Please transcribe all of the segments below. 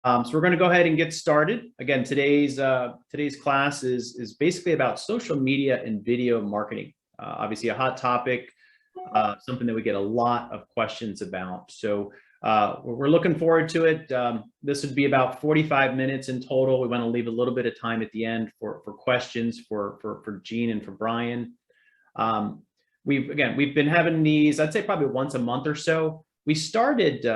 So we're going to go ahead and get started. Again, today's class is basically about social media and video marketing. Obviously, a hot topic, something that we get a lot of questions about. So we're looking forward to it. This would be about 45 minutes in total. We want to leave a little bit of time at the end for questions for Gene and for Brian. We've been having these, I'd say probably once a month or so. We started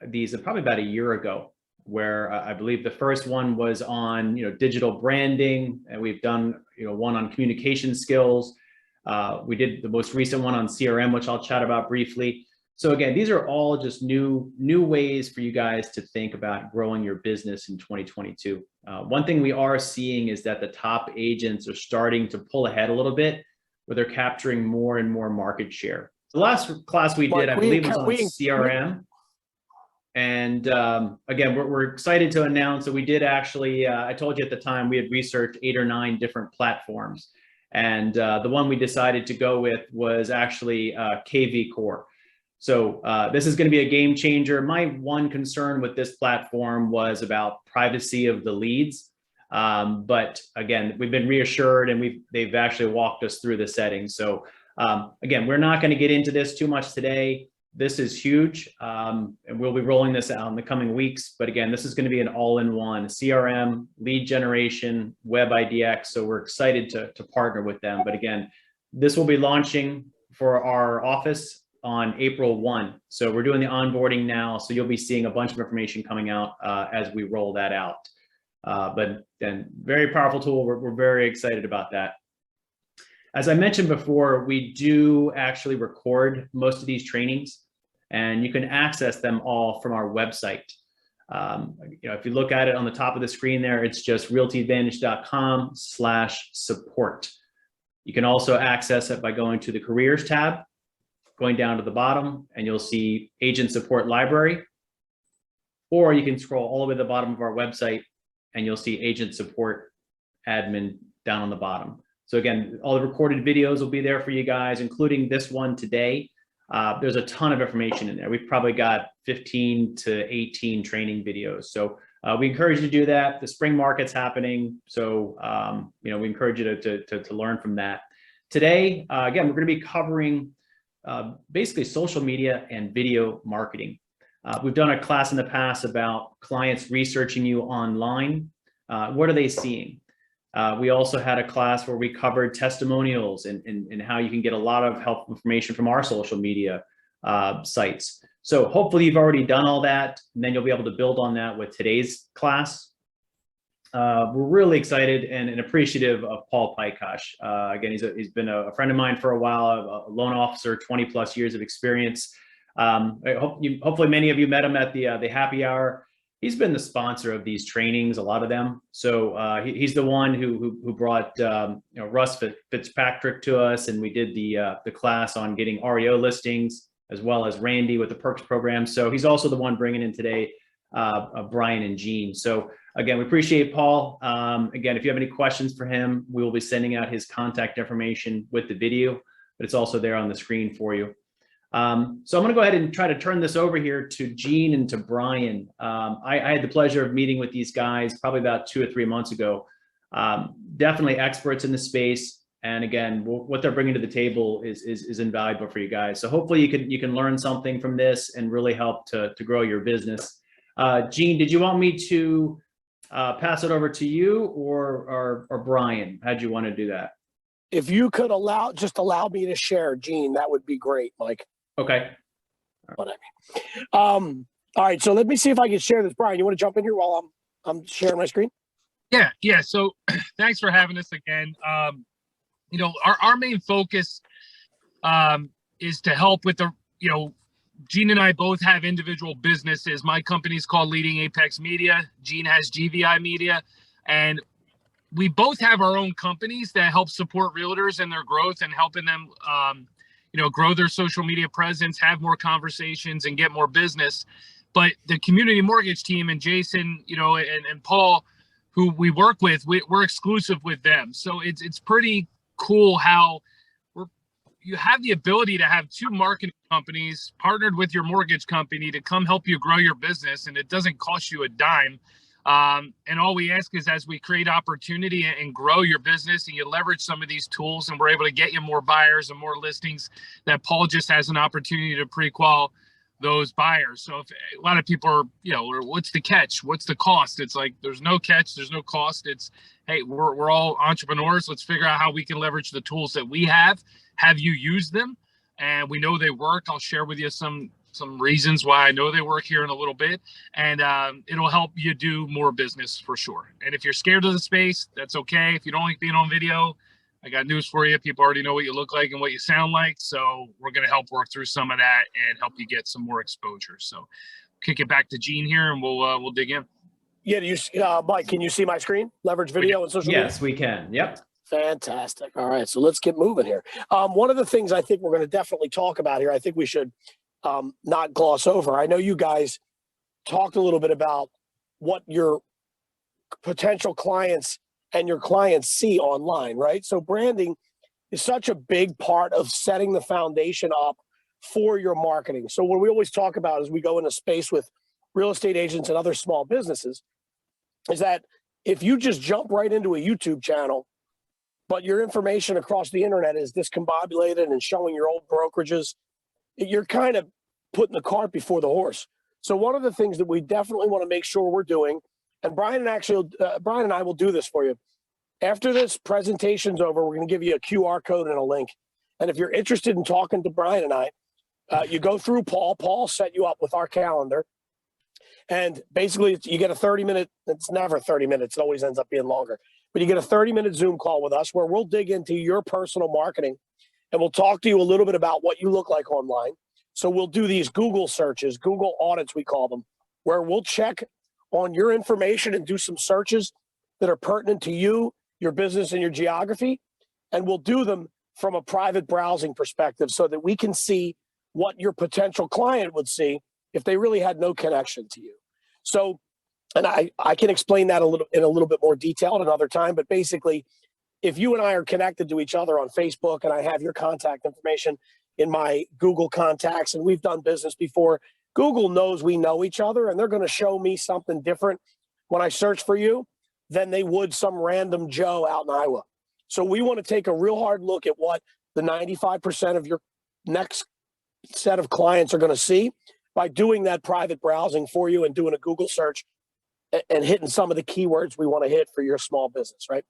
these probably about a year ago, where I believe the first one was on digital branding, and we've done one on communication skills. We did the most recent one on CRM, which I'll chat about briefly. So again, these are all just new ways for you guys to think about growing your business in 2022. One thing we are seeing is that the top agents are starting to pull ahead a little bit, where they're capturing more and more market share. The last class we did, I believe, was on CRM. And again, we're excited to announce that we did actually, I told you at the time, we had researched 8 or 9 different platforms. And the one we decided to go with was actually KV Core. So this is going to be a game changer. My one concern with this platform was about privacy of the leads. But again, we've been reassured, and they've actually walked us through the settings. So again, we're not going to get into this too much today. This is huge, and we'll be rolling this out in the coming weeks. But again, this is going to be an all-in-one CRM, lead generation, web IDX. So we're excited to partner with them. But again, this will be launching for our office on April 1. So we're doing the onboarding now. So you'll be seeing a bunch of information coming out as we roll that out. But then, very powerful tool. We're very excited about that. As I mentioned before, we do actually record most of these trainings, and you can access them all from our website. If you look at it on the top of the screen there, it's just realtyadvantage.com/support. You can also access it by going to the careers tab, going down to the bottom, and you'll see agent support library. Or you can scroll all the way to the bottom of our website, and you'll see agent support admin down on the bottom. So again, all the recorded videos will be there for you guys, including this one today. There's a ton of information in there. We've probably got 15 to 18 training videos. So we encourage you to do that. The spring market's happening. So, we encourage you to learn from that. Today, again, we're going to be covering basically social media and video marketing. We've done a class in the past about clients researching you online. What are they seeing? We also had a class where we covered testimonials and how you can get a lot of helpful information from our social media sites. So hopefully you've already done all that, and then you'll be able to build on that with today's class. We're really excited and appreciative of Paul Pykosh. Again, he's been a friend of mine for a while, a loan officer, 20+ years of experience. Hopefully many of you met him at the happy hour. He's been the sponsor of these trainings, a lot of them. So he's the one who brought Russ Fitzpatrick to us, and we did the class on getting REO listings, as well as Randy with the Perks program. So he's also the one bringing in today Brian and Gene. So again, we appreciate Paul. Again, if you have any questions for him, we will be sending out his contact information with the video, but it's also there on the screen for you. So I'm going to go ahead and try to turn this over here to Gene and to Brian. I had the pleasure of meeting with these guys probably about 2 or 3 months ago. Definitely experts in the space, and again, what they're bringing to the table is invaluable for you guys. So hopefully you can learn something from this and really help to grow your business. Gene, did you want me to pass it over to you or Brian? How'd you want to do that? If you could allow me to share, Gene, that would be great, Mike. Okay. What I mean. All right, so let me see if I can share this. Brian, you want to jump in here while I'm sharing my screen? Yeah. So thanks for having us again. Our main focus is to help with Gene and I both have individual businesses. My company's called Leading Apex Media. Gene has GVI Media, and we both have our own companies that help support realtors in their growth and helping them, grow their social media presence, have more conversations, and get more business. But the community mortgage team and Jason, and Paul, who we work with, we're exclusive with them. So it's pretty cool how you have the ability to have two marketing companies partnered with your mortgage company to come help you grow your business, and it doesn't cost you a dime. And all we ask is, as we create opportunity and grow your business and you leverage some of these tools, and we're able to get you more buyers and more listings, that Paul just has an opportunity to pre-qual those buyers. So if a lot of people are, what's the catch? What's the cost? It's like, there's no catch, there's no cost. It's, hey, we're all entrepreneurs. Let's figure out how we can leverage the tools that we have you use them. And we know they work. I'll share with you some reasons why I know they work here in a little bit, and it'll help you do more business for sure. And if you're scared of the space, that's okay. If you don't like being on video, I got news for you. People already know what you look like and what you sound like. So we're going to help work through some of that and help you get some more exposure. So kick it back to Gene here, and we'll dig in. Yeah, Mike, can you see my screen? Leverage video and social media? Yes, we can. Yep. Fantastic. All right, so let's get moving here. One of the things I think we're going to definitely talk about here, I think we should not gloss over. I know you guys talked a little bit about what your potential clients and your clients see online, right? So branding is such a big part of setting the foundation up for your marketing. So what we always talk about as we go into space with real estate agents and other small businesses is that if you just jump right into a YouTube channel, but your information across the internet is discombobulated and showing your old brokerages, you're kind of putting the cart before the horse. So one of the things that we definitely want to make sure we're doing, and Brian and I will do this for you. After this presentation's over, we're going to give you a QR code and a link. And if you're interested in talking to Brian and I, you go through Paul. Paul set you up with our calendar. And basically, you get a 30-minute, it's never 30 minutes, it always ends up being longer. But you get a 30-minute Zoom call with us where we'll dig into your personal marketing, and we'll talk to you a little bit about what you look like online. So we'll do these Google searches, Google audits, we call them, where we'll check on your information and do some searches that are pertinent to you, your business, and your geography. And we'll do them from a private browsing perspective so that we can see what your potential client would see if they really had no connection to you. So, and I can explain that in a little bit more detail at another time, but basically, if you and I are connected to each other on Facebook and I have your contact information in my Google contacts and we've done business before, Google knows we know each other, and they're going to show me something different when I search for you than they would some random Joe out in Iowa. So we want to take a real hard look at what the 95% of your next set of clients are going to see by doing that private browsing for you and doing a Google search and hitting some of the keywords we want to hit for your small business, right?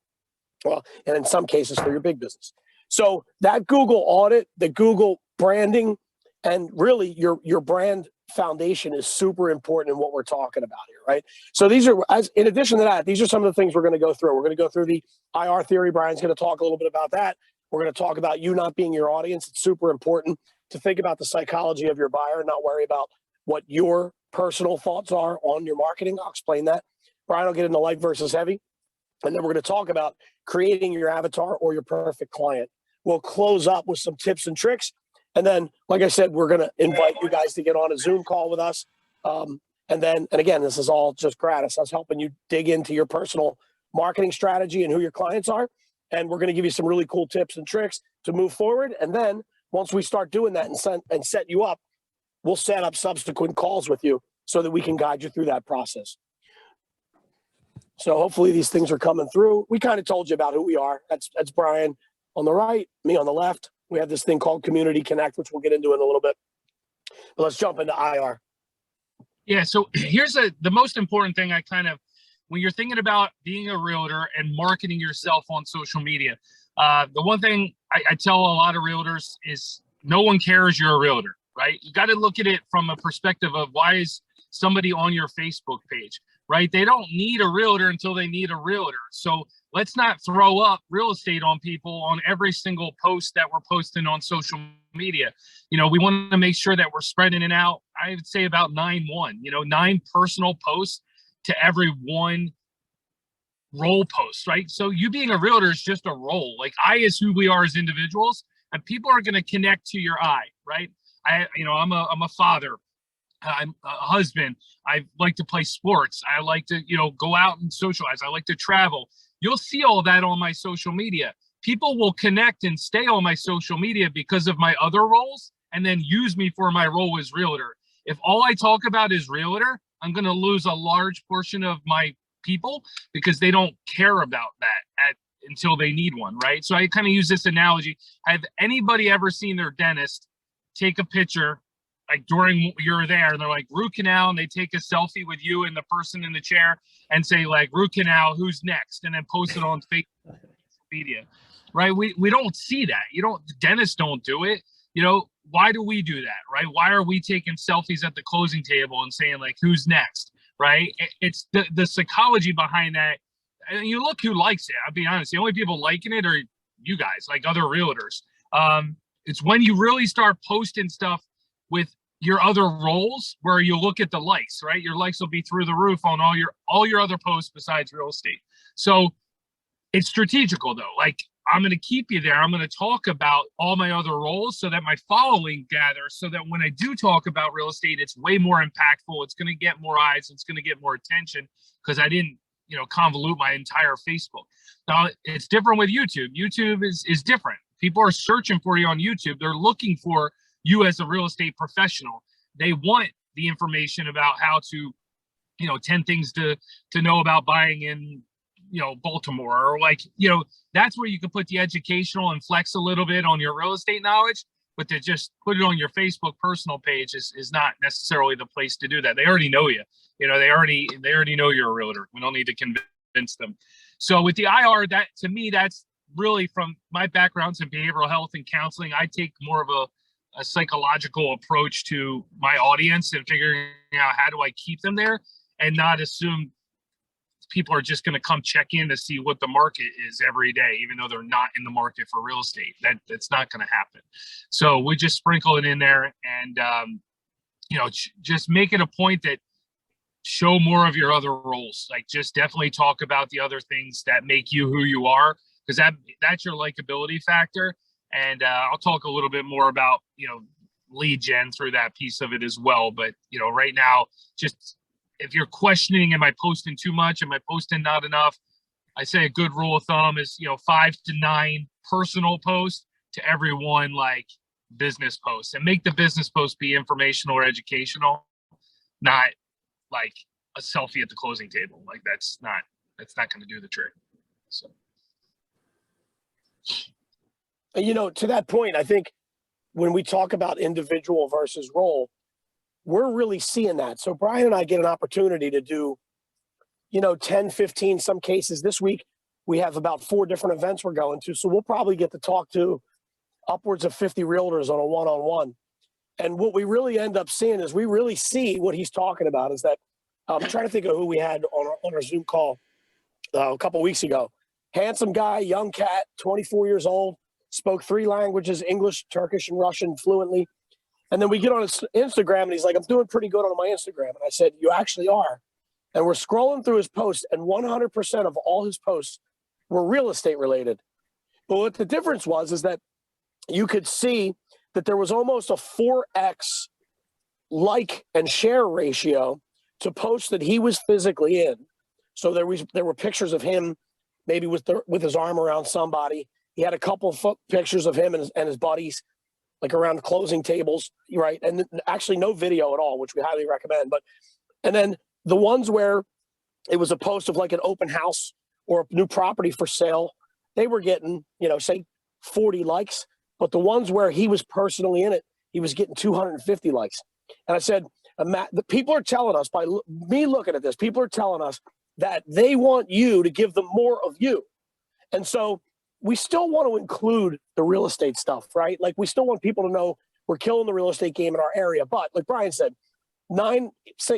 Well, and in some cases for your big business. So that Google audit, the Google branding, and really your brand foundation is super important in what we're talking about here, right? So these are, in addition to that, these are some of the things we're going to go through. We're going to go through the IR theory. Brian's going to talk a little bit about that. We're going to talk about you not being your audience. It's super important to think about the psychology of your buyer and not worry about what your personal thoughts are on your marketing. I'll explain that. Brian will get into light versus heavy. And then we're going to talk about creating your avatar or your perfect client. We'll close up with some tips and tricks. And then, like I said, we're going to invite you guys to get on a Zoom call with us. And again, this is all just gratis. Us helping you dig into your personal marketing strategy and who your clients are. And we're going to give you some really cool tips and tricks to move forward. And then once we start doing that and set you up, we'll set up subsequent calls with you so that we can guide you through that process. So hopefully these things are coming through. We kind of told you about who we are. That's Brian on the right, me on the left. We have this thing called Community Connect, which we'll get into in a little bit. But let's jump into IR. Yeah, so here's the most important thing when you're thinking about being a realtor and marketing yourself on social media, the one thing I tell a lot of realtors is no one cares you're a realtor, right? You got to look at it from a perspective of why is somebody on your Facebook page, right? They don't need a realtor until they need a realtor. So let's not throw up real estate on people on every single post that we're posting on social media. We want to make sure that we're spreading it out. I would say about 9-1, 9 personal posts to every one role post, right? So you being a realtor is just a role. Like I is who we are as individuals, and people are going to connect to your eye, right? I'm a father. I'm a husband. I like to play sports. I like to, go out and socialize. I like to travel. You'll see all that on my social media. people will connect and stay on my social media because of my other roles and then use me for my role as realtor. If all I talk about is realtor, I'm going to lose a large portion of my people because they don't care about that until they need one, right? So I kind of use this analogy. Have anybody ever seen their dentist take a picture like during you're there and they're like root canal, and they take a selfie with you and the person in the chair and say like root canal, who's next, and then post it on Facebook media, right? We don't see that. The dentists don't do it. Why do we do that, right? Why are we taking selfies at the closing table and saying like who's next, right? It's the psychology behind that. And you look who likes it. I'll be honest, the only people liking it are you guys, like other realtors. It's when you really start posting stuff with your other roles where you look at the likes, right? Your likes will be through the roof on all your other posts besides real estate. So it's strategical though. Like I'm going to keep you there. I'm going to talk about all my other roles so that my following gathers, so that when I do talk about real estate, it's way more impactful. It's going to get more eyes. It's going to get more attention because I didn't, convolute my entire Facebook. Now it's different with YouTube. YouTube is different. People are searching for you on YouTube. They're looking for you as a real estate professional. They want the information about how to, 10 things to know about buying in, Baltimore, or like, that's where you can put the educational and flex a little bit on your real estate knowledge, but to just put it on your Facebook personal page is not necessarily the place to do that. They already know you. They already know you're a realtor. We don't need to convince them. So with the IR, that to me, that's really from my backgrounds in behavioral health and counseling. I take more of a psychological approach to my audience and figuring out how do I keep them there and not assume people are just going to come check in to see what the market is every day, even though they're not in the market for real estate. That's not going to happen. So we just sprinkle it in there and, just make it a point that show more of your other roles. Like just definitely talk about the other things that make you who you are, because that's your likability factor. And I'll talk a little bit more about, lead gen through that piece of it as well. But, right now, just if you're questioning, am I posting too much? Am I posting not enough? I say a good rule of thumb is, 5 to 9 personal posts to every one like business post, and make the business post be informational or educational, not like a selfie at the closing table. Like that's not going to do the trick. So. To that point, I think when we talk about individual versus role, we're really seeing that. So Brian and I get an opportunity to do, 10, 15, some cases. This week, we have about 4 different events we're going to. So we'll probably get to talk to upwards of 50 realtors on a one-on-one. And what we really end up seeing is we really see what he's talking about is that I'm trying to think of who we had on our Zoom call a couple of weeks ago. Handsome guy, young cat, 24 years old, spoke 3 languages, English, Turkish, and Russian fluently. And then we get on his Instagram and he's like, I'm doing pretty good on my Instagram. And I said, you actually are. And we're scrolling through his posts and 100% of all his posts were real estate related. But what the difference was is that you could see that there was almost a 4x like and share ratio to posts that he was physically in. So there were pictures of him maybe with his arm around somebody. He had a couple of pictures of him and his buddies, like around closing tables, right? And actually no video at all, which we highly recommend. And then the ones where it was a post of like an open house or a new property for sale, they were getting, say 40 likes. But the ones where he was personally in it, he was getting 250 likes. And I said, the people are telling us, by me looking at this, people are telling us that they want you to give them more of you. And so we still want to include the real estate stuff, right? Like we still want people to know we're killing the real estate game in our area. But like Brian said,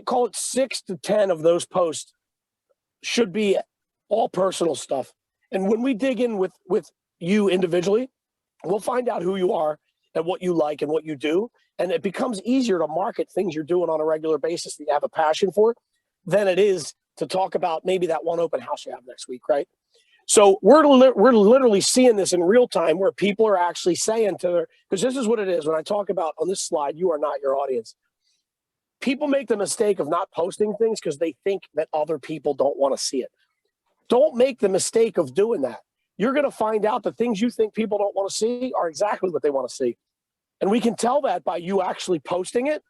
call it 6 to 10 of those posts should be all personal stuff. And when we dig in with you individually, we'll find out who you are and what you like and what you do. And it becomes easier to market things you're doing on a regular basis that you have a passion for than it is to talk about maybe that one open house you have next week, right? So we're literally seeing this in real time where people are actually saying to their, because this is what it is. When I talk about on this slide, you are not your audience. People make the mistake of not posting things because they think that other people don't want to see it. Don't make the mistake of doing that. you're going to find out the things you think people don't want to see are exactly what they want to see. And we can tell that by you actually posting it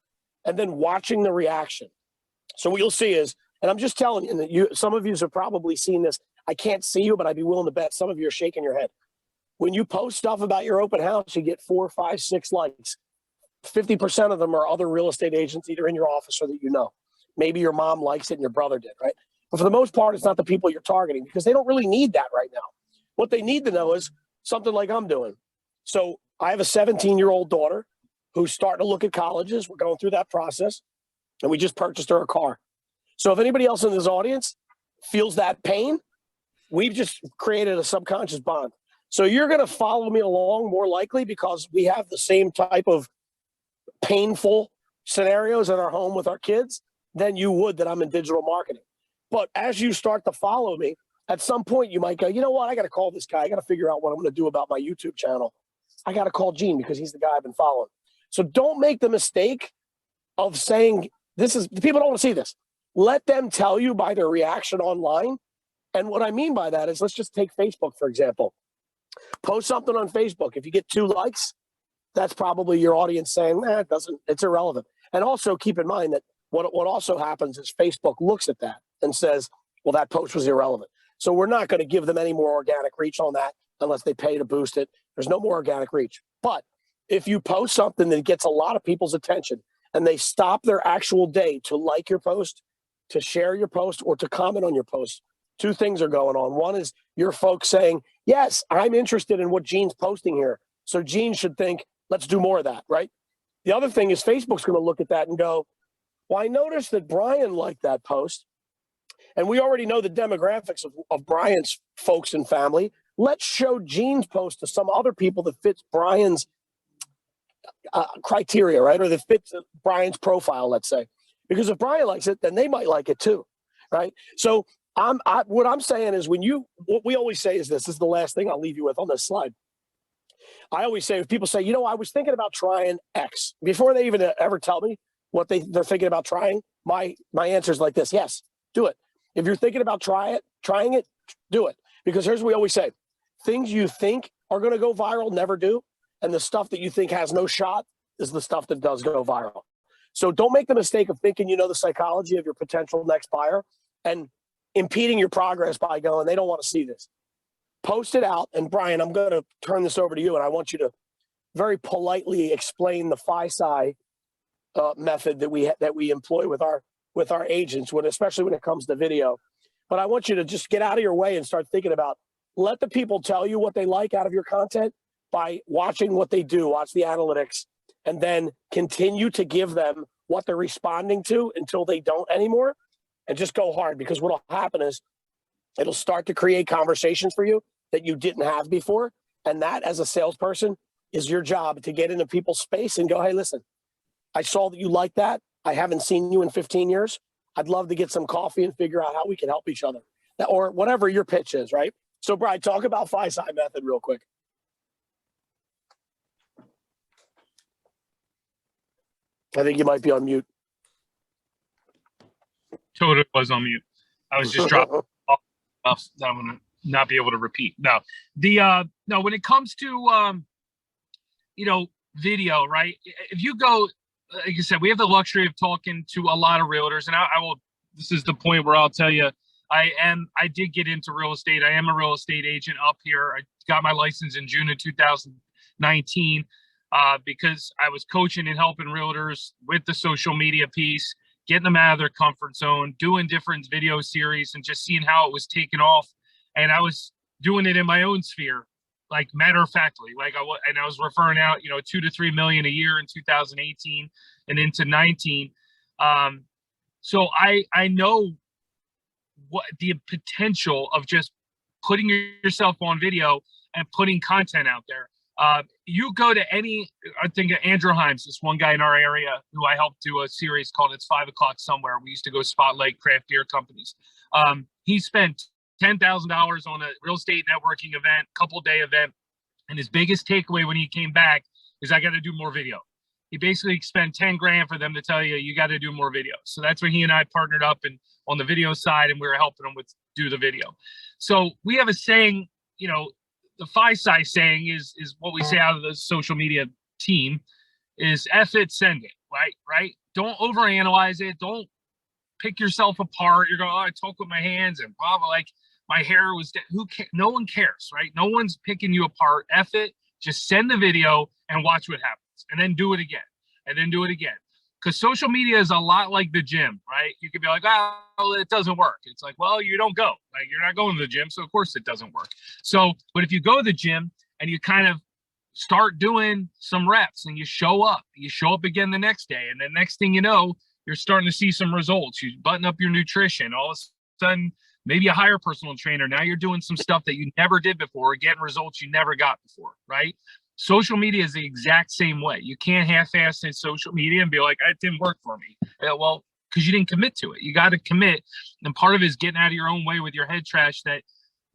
and then watching the reaction. So what you'll see is, and I'm just telling you, that some of you have probably seen this. I can't see you, but I'd be willing to bet some of you are shaking your head. When you post stuff about your open house, you get 4, 5, 6 likes. 50% of them are other real estate agents, either in your office or that you know. Maybe your mom likes it and your brother did, right? But for the most part, it's not the people you're targeting because they don't really need that right now. What they need to know is something like I'm doing. So I have a 17-year-old daughter who's starting to look at colleges. We're going through that process, and we just purchased her a car. So if anybody else in this audience feels that pain, we've just created a subconscious bond. So you're going to follow me along more likely because we have the same type of painful scenarios in our home with our kids than you would that I'm in digital marketing. But as you start to follow me, at some point you might go, you know what? I got to call this guy. I got to figure out what I'm going to do about my YouTube channel. I got to call Gene because he's the guy I've been following. So don't make the mistake of saying people don't want to see this. Let them tell you by their reaction online. And what I mean by that is, let's just take Facebook, for example. Post something on Facebook. If you get 2 likes, that's probably your audience saying, it's irrelevant. And also keep in mind that what also happens is Facebook looks at that and says, well, that post was irrelevant. So we're not going to give them any more organic reach on that unless they pay to boost it. There's no more organic reach. But if you post something that gets a lot of people's attention and they stop their actual day to like your post, to share your post, or to comment on your post, 2 things are going on. One is your folks saying, yes, I'm interested in what Gene's posting here. So Gene should think, let's do more of that, right? The other thing is Facebook's going to look at that and go, well, I noticed that Brian liked that post. And we already know the demographics of Brian's folks and family. Let's show Gene's post to some other people that fits Brian's criteria, right? Or that fits Brian's profile, let's say. Because if Brian likes it, then they might like it too, right? So what I'm saying is what we always say is this is the last thing I'll leave you with on this slide. I always say, if people say, I was thinking about trying X, before they even ever tell me what they're thinking about trying, my answer is like this: yes, do it. If you're thinking about trying it, do it. Because here's what we always say: things you think are going to go viral never do, and the stuff that you think has no shot is the stuff that does go viral. So don't make the mistake of thinking you know the psychology of your potential next buyer and impeding your progress by going, they don't want to see this. Post it out. And Brian, I'm going to turn this over to you, and I want you to very politely explain the FISI method that we employ with our agents, especially when it comes to video. But I want you to just get out of your way and start thinking about, let the people tell you what they like out of your content by watching what they do, watch the analytics, and then continue to give them what they're responding to until they don't anymore, and just go hard. Because what will happen is it'll start to create conversations for you that you didn't have before. And that, as a salesperson, is your job, to get into people's space and go, hey, listen, I saw that you like that. I haven't seen you in 15 years. I'd love to get some coffee and figure out how we can help each other, or whatever your pitch is, right? So, Brian, talk about FISI method real quick. I think you might be on mute. Totally was on mute. I was just dropping off that I'm going to not be able to repeat. No, when it comes to, video, right? If you go, like I said, we have the luxury of talking to a lot of realtors, and I will, this is the point where I'll tell you, I did get into real estate. I am a real estate agent up here. I got my license in June of 2019 because I was coaching and helping realtors with the social media piece, getting them out of their comfort zone, doing different video series, and just seeing how it was taking off. And I was doing it in my own sphere, like matter of factly, I was referring out, 2 to 3 million a year in 2018 and into 19. So I know what the potential of just putting yourself on video and putting content out there. You go to I think Andrew Himes, this one guy in our area who I helped do a series called It's 5 O'Clock Somewhere. We used to go spotlight craft beer companies. He spent $10,000 on a real estate networking event, couple-day event. And his biggest takeaway when he came back is, I got to do more video. He basically spent 10 grand for them to tell you got to do more video. So that's when he and I partnered up and on the video side, and we were helping him do the video. So we have a saying, the FI saying is what we say out of the social media team is F it, send it, right? Don't overanalyze it. Don't pick yourself apart. You're going, oh, I talk with my hands and blah, blah, like my hair was dead. No one cares, right? No one's picking you apart. F it, just send the video and watch what happens, and then do it again, and then do it again. Because social media is a lot like the gym, right? You could be like, oh, it doesn't work. It's like, well, you don't go. Like, you're not going to the gym, so of course it doesn't work. So, but if you go to the gym and you kind of start doing some reps and you show up again the next day, and the next thing you know, you're starting to see some results. You button up your nutrition. All of a sudden, maybe you hire a personal trainer. Now you're doing some stuff that you never did before, getting results you never got before, right? Social media is the exact same way. You can't half-ass in social media and be like, it didn't work for me. Yeah, well, because you didn't commit to it. You got to commit. And part of it is getting out of your own way with your head trash that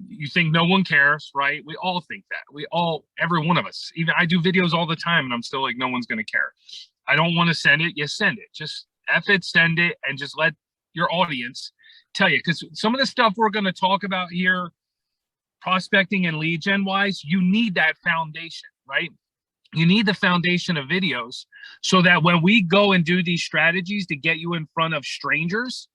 you think no one cares, right? We all think that. Every one of us. Even I do videos all the time and I'm still like, no one's going to care. I don't want to send it. You send it. Just F it, send it, and just let your audience tell you. Because some of the stuff we're going to talk about here, prospecting and lead gen wise, you need that foundation, right? You need the foundation of videos so that when we go and do these strategies to get you in front of strangers,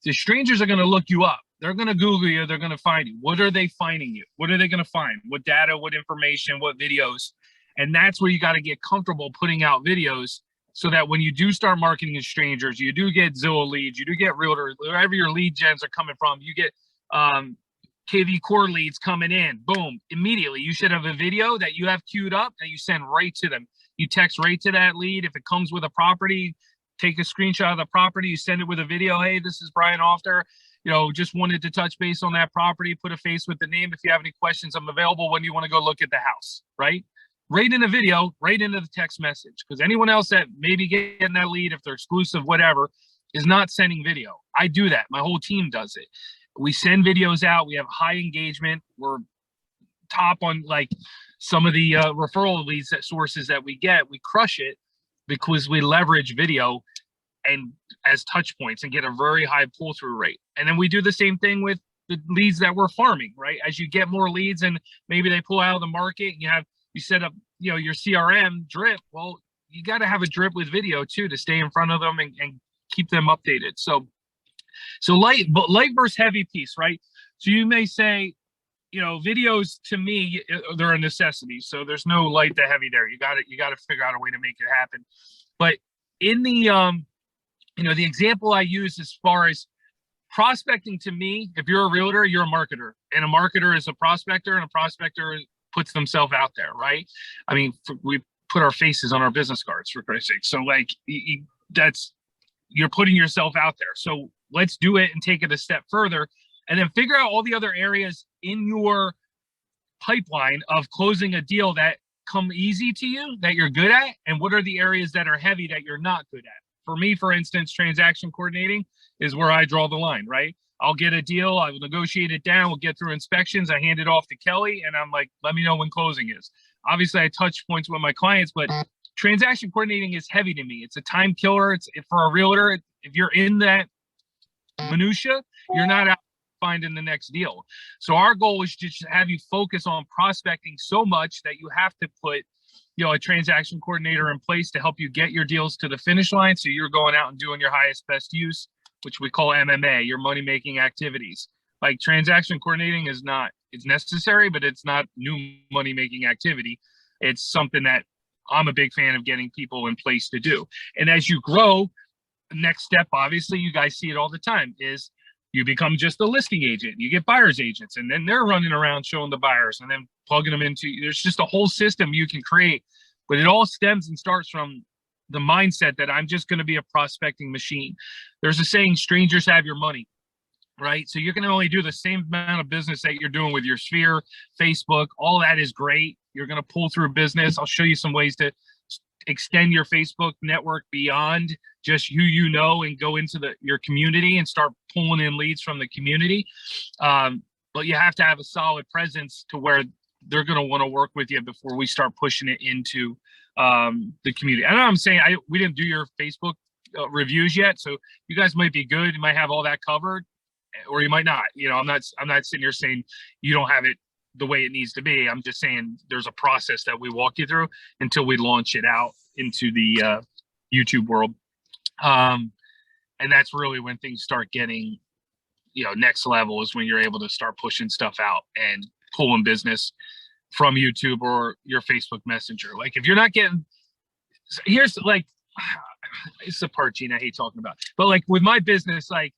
the strangers are going to look you up. They're going to Google you. They're going to find you. What are they finding you? What are they going to find? What data, what information, what videos? And that's where you got to get comfortable putting out videos so that when you do start marketing to strangers, you do get Zillow leads, you do get realtors, wherever your lead gens are coming from, you get KV core leads coming in, boom, immediately. You should have a video that you have queued up and you send right to them. You text right to that lead. If it comes with a property, take a screenshot of the property, you send it with a video. Hey, this is Brian Ofter. Just wanted to touch base on that property, put a face with the name. If you have any questions, I'm available when you want to go look at the house, right? Right in the video, right into the text message. Because anyone else that maybe getting that lead, if they're exclusive, whatever, is not sending video. I do that. My whole team does it. We send videos out. We have high engagement. We're top on like some of the referral leads sources that we get. We crush it because we leverage video and as touch points and get a very high pull through rate. And then we do the same thing with the leads that we're farming, right? As you get more leads and maybe they pull out of the market, you set up, your CRM drip. Well, you got to have a drip with video too to stay in front of them and keep them updated. So light versus heavy piece, right? So you may say, videos to me, they're a necessity. So there's no light to heavy there. You got to figure out a way to make it happen. But in the, the example I use as far as prospecting to me, if you're a realtor, you're a marketer, and a marketer is a prospector, and a prospector puts themselves out there, right? I mean, we put our faces on our business cards, for Christ's sake. So like you're putting yourself out there. So let's do it and take it a step further, and then figure out all the other areas in your pipeline of closing a deal that come easy to you, that you're good at, and what are the areas that are heavy that you're not good at. For me, for instance, transaction coordinating is where I draw the line, right? I'll get a deal, I will negotiate it down, we'll get through inspections, I hand it off to Kelly, and I'm like, let me know when closing is. Obviously, I touch points with my clients, but transaction coordinating is heavy to me. It's a time killer. It's for a realtor. If you're in that minutia, you're not out finding the next deal. So our goal is to just have you focus on prospecting so much that you have to put a transaction coordinator in place to help you get your deals to the finish line. So you're going out and doing your highest best use, which we call MMA, your money making activities. Like transaction coordinating it's necessary, but it's not new money making activity. It's something that I'm a big fan of getting people in place to do. And as you grow, the next step, obviously, you guys see it all the time, is you become just a listing agent. You get buyer's agents, and then they're running around showing the buyers and then plugging them into, there's just a whole system you can create, but it all stems and starts from the mindset that I'm just going to be a prospecting machine. There's a saying, strangers have your money, right? So you can only do the same amount of business that you're doing with your Sphere, Facebook, all that is great. You're going to pull through business. I'll show you some ways to extend your Facebook network beyond just who you know and go into your community and start pulling in leads from the community. But you have to have a solid presence to where they're going to want to work with you before we start pushing it into the community. I know I'm saying we didn't do your Facebook reviews yet, so you guys might be good. You might have all that covered, or you might not. I'm not sitting here saying you don't have it the way it needs to be. I'm just saying there's a process that we walk you through until we launch it out into the YouTube world. And that's really when things start getting, next level, is when you're able to start pushing stuff out and pulling business from YouTube or your Facebook Messenger. Like if you're not getting, here's like, it's the part, Gene, I hate talking about, but like with my business, like,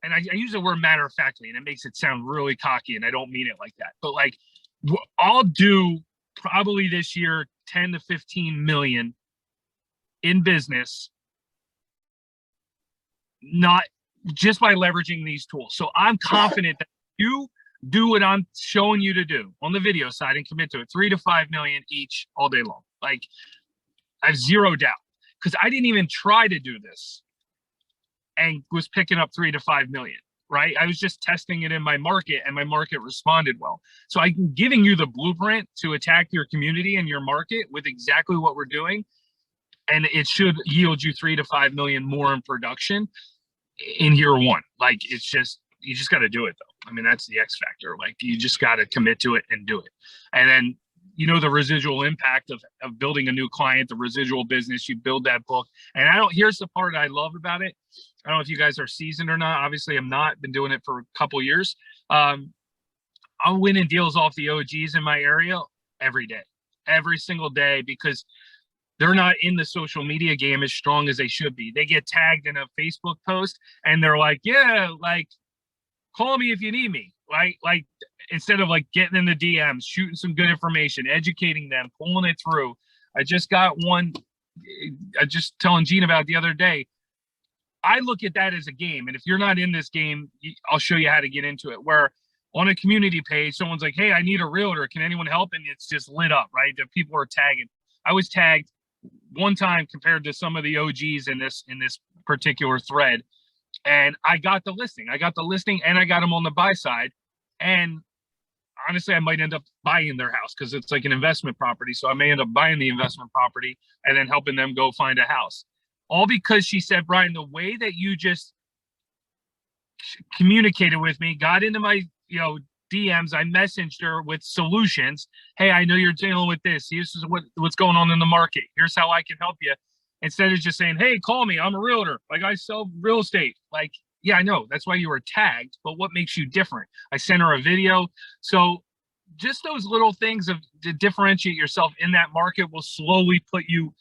and I use the word matter of factly, and it makes it sound really cocky, and I don't mean it like that. But like, I'll do probably this year 10 to 15 million in business, not just by leveraging these tools. So I'm confident that you do what I'm showing you to do on the video side and commit to it, 3 to 5 million each all day long. Like, I have zero doubt, because I didn't even try to do this and was picking up 3 to 5 million, right? I was just testing it in my market, and my market responded well. So I'm giving you the blueprint to attack your community and your market with exactly what we're doing. And it should yield you 3 to 5 million more in production in year one. Like, it's just, you just got to do it though. I mean, that's the X factor. Like, you just got to commit to it and do it. And then, the residual impact of building a new client, the residual business, you build that book. And here's the part I love about it. I don't know if you guys are seasoned or not. Obviously I'm not. Been doing it for a couple years. I'm winning deals off the OGs in my area every day, every single day, because they're not in the social media game as strong as they should be. They get tagged in a Facebook post and they're like, yeah, like, call me if you need me. Like instead of like getting in the DMs, shooting some good information, educating them, pulling it through. I just got one, I just telling Gene about the other day. I look at that as a game. And if you're not in this game, I'll show you how to get into it. Where on a community page, someone's like, hey, I need a realtor. Can anyone help? And it's just lit up, right? The people are tagging. I was tagged one time compared to some of the OGs in this particular thread. And I got the listing. And I got them on the buy side. And honestly, I might end up buying their house because it's like an investment property. So I may end up buying the investment property and then helping them go find a house. All because she said, Brian, the way that you just communicated with me, got into my DMs, I messaged her with solutions. Hey, I know you're dealing with this. This is what's going on in the market. Here's how I can help you. Instead of just saying, hey, call me, I'm a realtor. Like, I sell real estate. Like, yeah, I know. That's why you were tagged. But what makes you different? I sent her a video. So just those little things to differentiate yourself in that market will slowly put you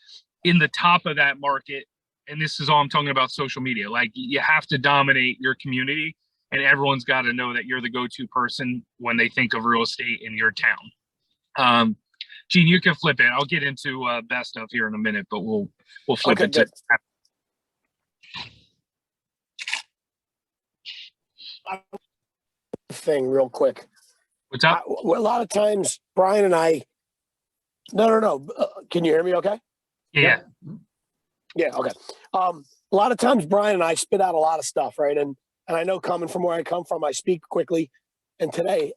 in the top of that market. And this is all I'm talking about social media. Like, you have to dominate your community, and everyone's got to know that you're the go-to person when they think of real estate in your town. Gene, you can flip it. I'll get into best of here in a minute, but we'll flip it to thing real quick. What's up? A lot of times, Brian and I. No. Can you hear me? Okay. Yeah. Yeah. Okay. A lot of times, Brian and I spit out a lot of stuff, right? And I know, coming from where I come from, I speak quickly. And today,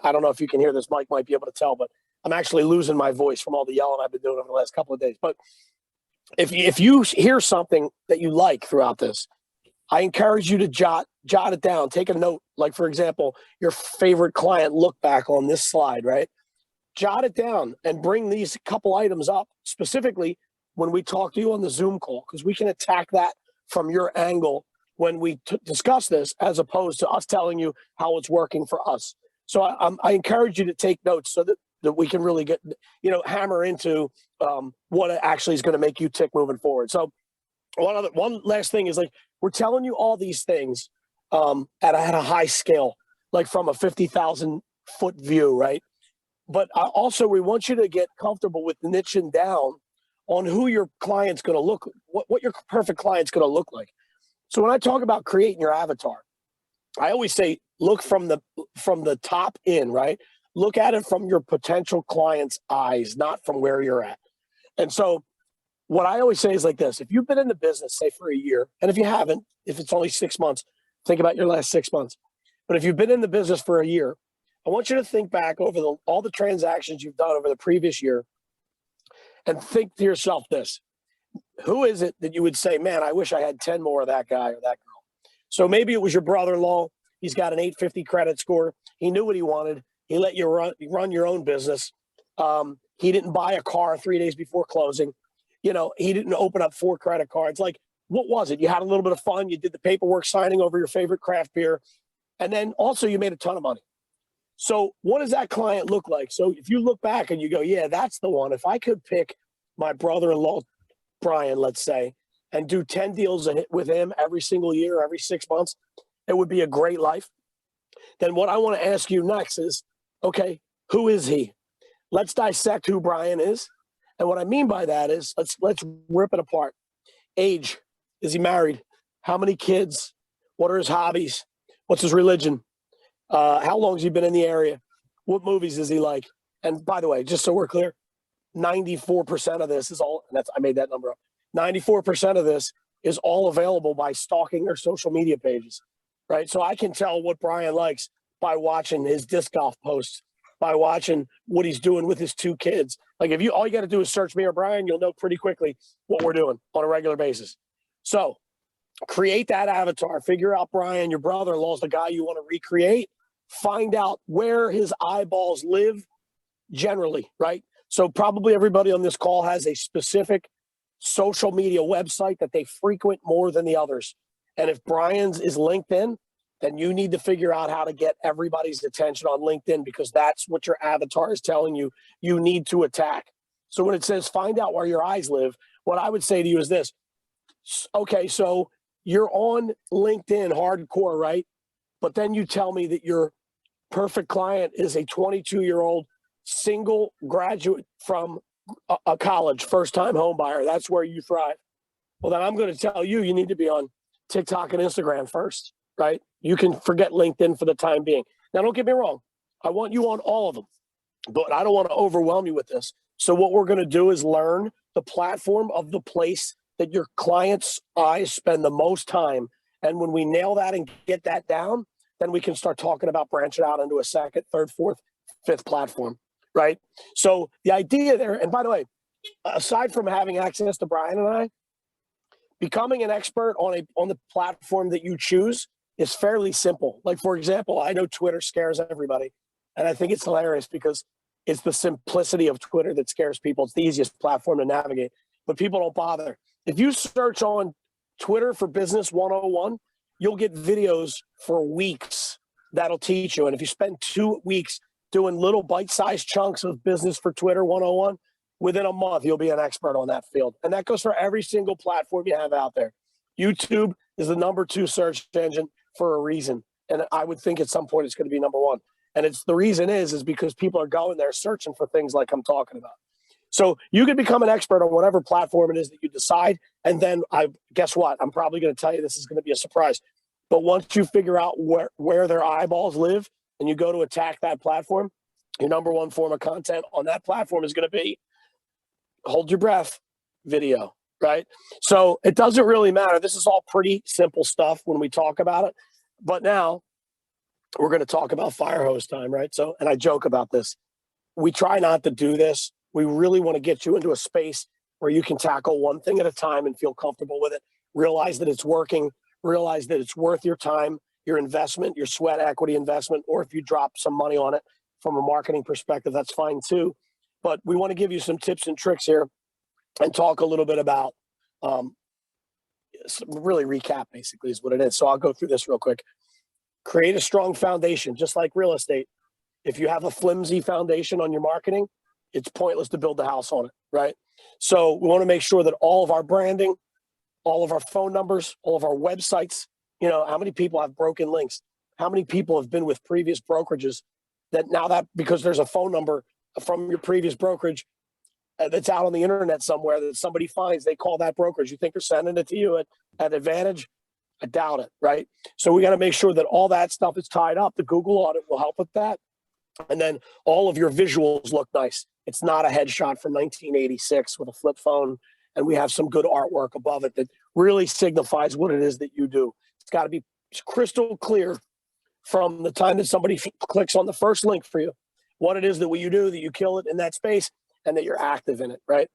I don't know if you can hear this, Mike might be able to tell, but I'm actually losing my voice from all the yelling I've been doing over the last couple of days. But if you hear something that you like throughout this, I encourage you to jot it down. Take a note. Like, for example, your favorite client look back on this slide, right? Jot it down and bring these couple items up specifically when we talk to you on the Zoom call, because we can attack that from your angle when we discuss this, as opposed to us telling you how it's working for us. So I encourage you to take notes so that we can really get, hammer into what actually is going to make you tick moving forward. So one last thing is, like, we're telling you all these things at a high scale, like from a 50,000 foot view, right? But also, we want you to get comfortable with niching down on who your client's going to look, what your perfect client's going to look like. So when I talk about creating your avatar, I always say, look from the top in, right? Look at it from your potential client's eyes, not from where you're at. And so what I always say is like this: if you've been in the business, say, for a year, and if you haven't, if it's only 6 months, think about your last 6 months. But if you've been in the business for a year, I want you to think back over all the transactions you've done over the previous year and think to yourself this: who is it that you would say, man, I wish I had 10 more of that guy or that girl? So maybe it was your brother-in-law, He's got an 850 credit score. He knew what he wanted. He let you run your own business. He didn't buy a car 3 days before closing. You know, he didn't open up 4 credit cards. Like, what was it? You had a little bit of fun. You did the paperwork signing over your favorite craft beer. And then also you made a ton of money. So what does that client look like? So if you look back and you go, yeah, that's the one. If I could pick my brother-in-law, Brian, let's say, and do 10 deals with him every single year, every 6 months, it would be a great life. Then what I want to ask you next is, okay, who is he? Let's dissect who Brian is. And what I mean by that is, let's rip it apart. Age. Is he married? How many kids? What are his hobbies? What's his religion? How long has he been in the area? What movies does he like? And by the way, just so we're clear, 94% of this is all, I made that number up. 94% of this is all available by stalking their social media pages, right? So I can tell what Brian likes by watching his disc golf posts, by watching what he's doing with his 2 kids. Like, if all you got to do is search me or Brian, you'll know pretty quickly what we're doing on a regular basis. So create that avatar, figure out Brian, your brother-in-law is the guy you want to recreate, find out where his eyeballs live generally, right? So probably everybody on this call has a specific social media website that they frequent more than the others. And if Brian's is LinkedIn, then you need to figure out how to get everybody's attention on LinkedIn, because that's what your avatar is telling you you need to attack. So when it says find out where your eyes live, what I would say to you is this. Okay, so you're on LinkedIn hardcore, right? But then you tell me that your perfect client is a 22-year-old single graduate from a college, first-time home buyer. That's where you thrive. Well, then I'm going to tell you, you need to be on TikTok and Instagram first, right? You can forget LinkedIn for the time being. Now, don't get me wrong. I want you on all of them, but I don't want to overwhelm you with this. So what we're going to do is learn the platform of the place that your clients' eyes spend the most time. And when we nail that and get that down, then we can start talking about branching out into a second, third, fourth, fifth platform, right? So the idea there, and by the way, aside from having access to Brian and I, becoming an expert on the platform that you choose is fairly simple. Like, for example, I know Twitter scares everybody, and I think it's hilarious because it's the simplicity of Twitter that scares people. It's the easiest platform to navigate, but people don't bother. If you search on Twitter for Business 101, you'll get videos for weeks that'll teach you. And if you spend 2 weeks doing little bite-sized chunks of Business for Twitter 101, within a month, you'll be an expert on that field. And that goes for every single platform you have out there. YouTube is the #2 search engine for a reason. And I would think at some point it's going to be #1. And the reason is because people are going there searching for things like I'm talking about. So you can become an expert on whatever platform it is that you decide. And then guess what? I'm probably going to tell you this is going to be a surprise. But once you figure out where their eyeballs live and you go to attack that platform, your #1 form of content on that platform is going to be hold your breath video, right? So it doesn't really matter. This is all pretty simple stuff when we talk about it. But now we're going to talk about fire hose time, right? So, and I joke about this. We try not to do this. We really want to get you into a space where you can tackle one thing at a time and feel comfortable with it. Realize that it's working. Realize that it's worth your time, your investment, your sweat equity investment, or if you drop some money on it from a marketing perspective, that's fine too. But we want to give you some tips and tricks here and talk a little bit about, really recap basically is what it is. So I'll go through this real quick. Create a strong foundation, just like real estate. If you have a flimsy foundation on your marketing, it's pointless to build the house on it, right? So we want to make sure that all of our branding, all of our phone numbers, all of our websites, how many people have broken links? How many people have been with previous brokerages that now that because there's a phone number from your previous brokerage that's out on the internet somewhere that somebody finds, they call that brokerage. You think they're sending it to you at Advantage? I doubt it, right? So we got to make sure that all that stuff is tied up. The Google audit will help with that. And then all of your visuals look nice. It's not a headshot from 1986 with a flip phone. And we have some good artwork above it that really signifies what it is that you do. It's got to be crystal clear from the time that somebody clicks on the first link for you, what it is that you do, that you kill it in that space, and that you're active in it, right?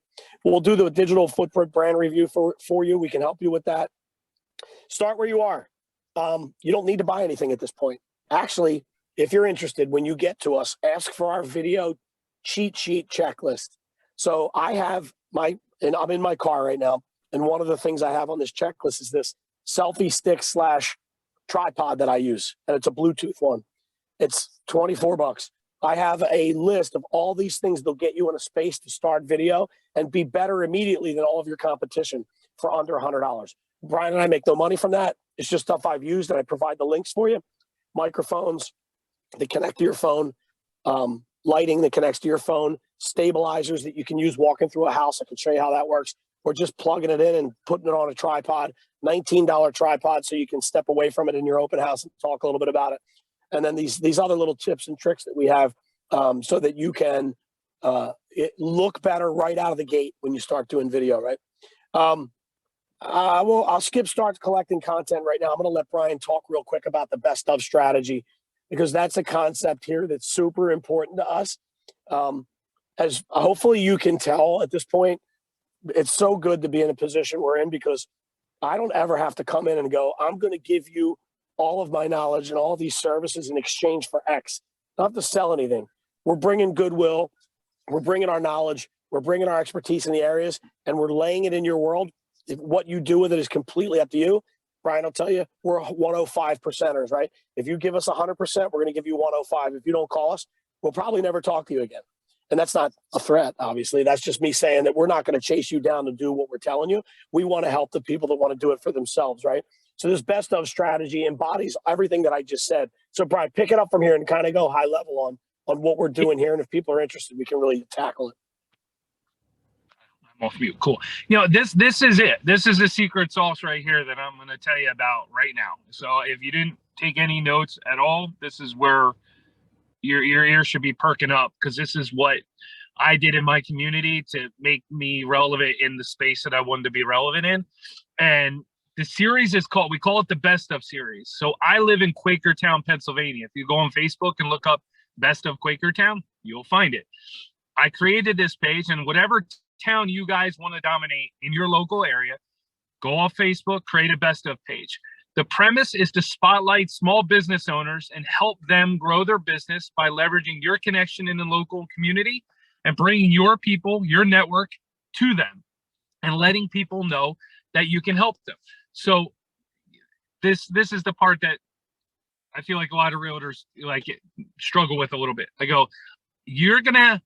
We'll do the digital footprint brand review for you. We can help you with that. Start where you are. You don't need to buy anything at this point. Actually, if you're interested, when you get to us, ask for our video cheat sheet checklist. So I have and I'm in my car right now. And one of the things I have on this checklist is this selfie stick / tripod that I use. And it's a Bluetooth one. It's $24. I have a list of all these things that'll get you in a space to start video and be better immediately than all of your competition for under $100. Brian and I make no money from that. It's just stuff I've used, and I provide the links for you. Microphones that connect to your phone, lighting that connects to your phone, stabilizers that you can use walking through a house. I can show you how that works. Or just plugging it in and putting it on a tripod, $19 tripod, so you can step away from it in your open house and talk a little bit about it. And then these other little tips and tricks that we have, so that you can look better right out of the gate when you start doing video, right? I'll skip start collecting content right now. I'm going to let Brian talk real quick about the best of strategy, because that's a concept here that's super important to us. As hopefully you can tell at this point, it's so good to be in a position we're in, because I don't ever have to come in and go, I'm going to give you all of my knowledge and all these services in exchange for X. I don't have to sell anything. We're bringing goodwill. We're bringing our knowledge. We're bringing our expertise in the areas, and we're laying it in your world. What you do with it is completely up to you. Brian, I'll tell you, we're 105 percenters, right? If you give us 100%, we're going to give you 105. If you don't call us, we'll probably never talk to you again. And that's not a threat, obviously. That's just me saying that we're not going to chase you down to do what we're telling you. We want to help the people that want to do it for themselves, right? So this best of strategy embodies everything that I just said. So Brian, pick it up from here and kind of go high level on what we're doing here. And if people are interested, we can really tackle it. I'm off mute. Cool. You know, this is it. This is the secret sauce right here that I'm going to tell you about right now. So if you didn't take any notes at all, this is where your ears should be perking up, because this is what I did in my community to make me relevant in the space that I wanted to be relevant in. And the series is called, we call it the Best of series. So I live in Quakertown, Pennsylvania. If you go on Facebook and look up Best of Quakertown, you'll find it. I created this page, and whatever town you guys want to dominate in your local area, go off Facebook, create a Best of page. The premise is to spotlight small business owners and help them grow their business by leveraging your connection in the local community and bringing your people, your network to them, and letting people know that you can help them. So this is the part that I feel like a lot of realtors struggle with a little bit. I go, you're gonna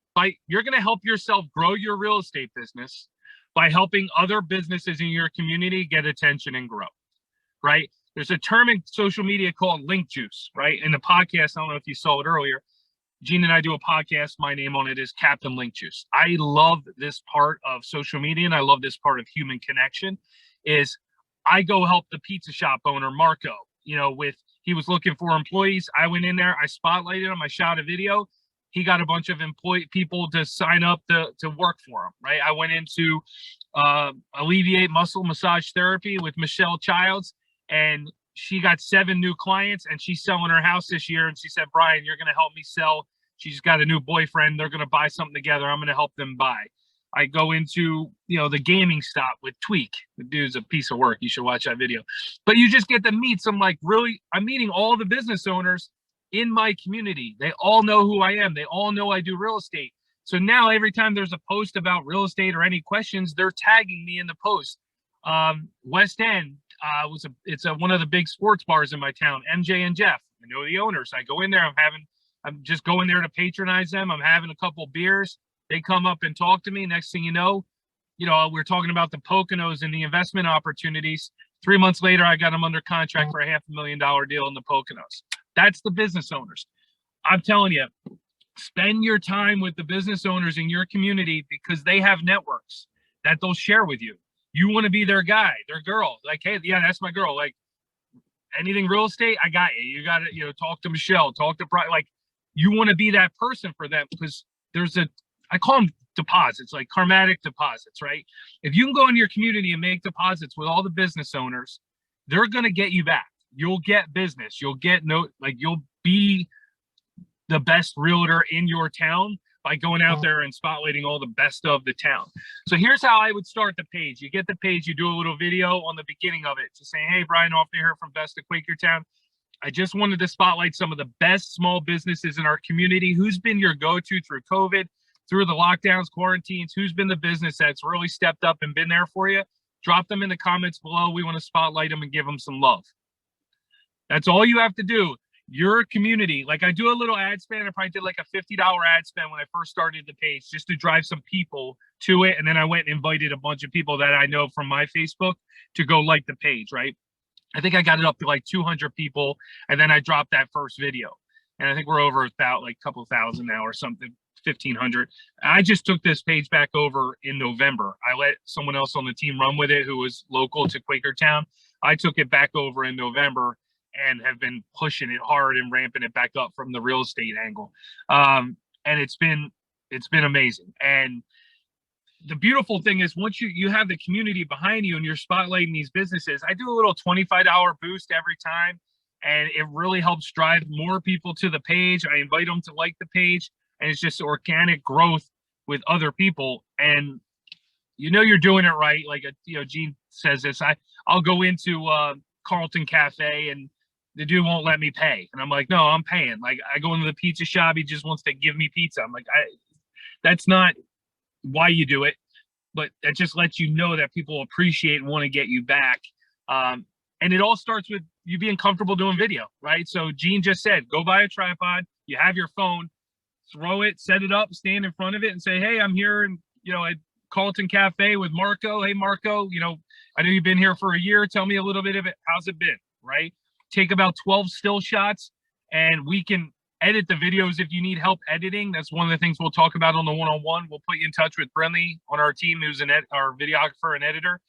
help yourself grow your real estate business by helping other businesses in your community get attention and grow, right? There's a term in social media called link juice, right? In the podcast, I don't know if you saw it earlier, Gene and I do a podcast. My name on it is Captain Link Juice. I love this part of social media, and I love this part of human connection. Is I go help the pizza shop owner, Marco, he was looking for employees. I went in there, I spotlighted him, I shot a video. He got a bunch of people to sign up to work for him, right? I went into Alleviate Muscle Massage Therapy with Michelle Childs, and she got 7 new clients, and she's selling her house this year. And she said, Brian, you're going to help me sell. She's got a new boyfriend. They're going to buy something together. I'm going to help them buy. I go into, the gaming stop with Tweak. The dude's a piece of work. You should watch that video. But you just get to meet I'm meeting all the business owners in my community. They all know who I am. They all know I do real estate. So now every time there's a post about real estate or any questions, they're tagging me in the post. West End, it's one of the big sports bars in my town, MJ and Jeff. I know the owners. I go in there. I'm just going there to patronize them. I'm having a couple beers. They come up and talk to me. Next thing you know, we're talking about the Poconos and the investment opportunities. 3 months later, I got them under contract for a $500,000 deal in the Poconos. That's the business owners. I'm telling you, spend your time with the business owners in your community, because they have networks that they'll share with you. You want to be their guy, their girl. Like, hey, yeah, that's my girl. Like, anything real estate, I got you. You got to, talk to Michelle, talk to Brian. Like, you want to be that person for them, because I call them deposits, like karmatic deposits, right? If you can go in your community and make deposits with all the business owners, they're going to get you back. You'll get business. You'll be the best realtor in your town by going out there and spotlighting all the best of the town. So here's how I would start the page. You get the page, you do a little video on the beginning of it, just saying, hey, Brian Hoffner here from Best of Quakertown. I just wanted to spotlight some of the best small businesses in our community. Who's been your go-to through COVID, through the lockdowns, quarantines? Who's been the business that's really stepped up and been there for you? Drop them in the comments below. We want to spotlight them and give them some love. That's all you have to do. Your community, like I do a little ad spend. I probably did like a $50 ad spend when I first started the page just to drive some people to it. And then I went and invited a bunch of people that I know from my Facebook to go like the page, right? I think I got it up to like 200 people. And then I dropped that first video. And I think we're over about like a couple thousand now or something, 1,500. I just took this page back over in November. I let someone else on the team run with it who was local to Quakertown. I took it back over in November and have been pushing it hard and ramping it back up from the real estate angle. And it's been amazing. And the beautiful thing is once you have the community behind you and you're spotlighting these businesses, I do a little $25 boost every time. And it really helps drive more people to the page. I invite them to like the page, and it's just organic growth with other people. And you're doing it right. Like, Gene says this, I'll go into Carlton Cafe and the dude won't let me pay. And I'm like, no, I'm paying. Like I go into the pizza shop. He just wants to give me pizza. I'm like, that's not why you do it, but that just lets you know that people appreciate and want to get you back. And it all starts with you being comfortable doing video, right? So Gene just said, go buy a tripod. You have your phone, throw it, set it up, stand in front of it and say, hey, I'm here and at Carlton Cafe with Marco. Hey, Marco, I know you've been here for a year. Tell me a little bit of it. How's it been, right? Take about 12 still shots and we can edit the videos if you need help editing. That's one of the things we'll talk about on the one-on-one. We'll put you in touch with Brenly on our team, who's our videographer and editor,